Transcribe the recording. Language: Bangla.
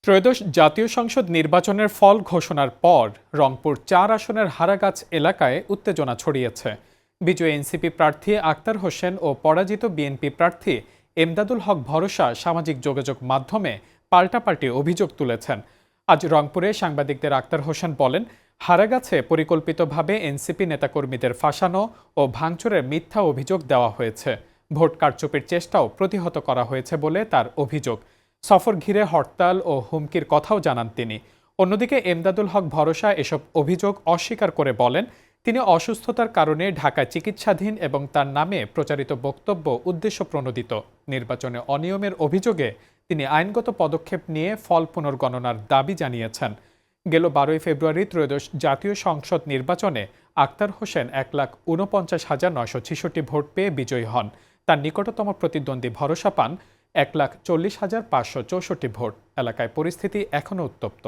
ত্রয়োদশ জাতীয় সংসদ নির্বাচনের ফল ঘোষণার পর রংপুর ৪ আসনের হারাগাছ এলাকায় উত্তেজনা ছড়িয়েছে। বিজয়ী এনসিপি প্রার্থী আক্তার হোসেন ও পরাজিত বিএনপি প্রার্থী এমদাদুল হক ভরসা সামাজিক যোগাযোগ মাধ্যমে পাল্টাপাল্টি অভিযোগ তুলেছেন। আজ রংপুরে সাংবাদিকদের আক্তার হোসেন বলেন, হারাগাছে পরিকল্পিতভাবে এনসিপি নেতাকর্মীদের ফাঁসানো ও ভাঙচুরের মিথ্যা অভিযোগ দেওয়া হয়েছে। ভোট কারচুপির চেষ্টাও প্রতিহত করা হয়েছে বলে তার অভিযোগ। সফর ঘিরে হরতাল ও হুমকির কথাও জানান তিনি। অন্যদিকে এমদাদুল হক ভরসা এসব অভিযোগ অস্বীকার করে বলেন, তিনি অসুস্থতার কারণে ঢাকায় চিকিৎসাধীন এবং তার নামে প্রচারিত বক্তব্য উদ্দেশ্যপ্রণোদিত। নির্বাচনে অনিয়মের অভিযোগে তিনি আইনগত পদক্ষেপ নিয়ে ফল পুনর্গণনার দাবি জানিয়েছেন। গেল 12 ফেব্রুয়ারি ত্রয়োদশ জাতীয় সংসদ নির্বাচনে আক্তার হোসেন 1,49,966 ভোট পেয়ে বিজয়ী হন। তার নিকটতম প্রতিদ্বন্দ্বী ভরসা পান 1,40,564 ভোট। এলাকায় পরিস্থিতি এখনও উত্তপ্ত।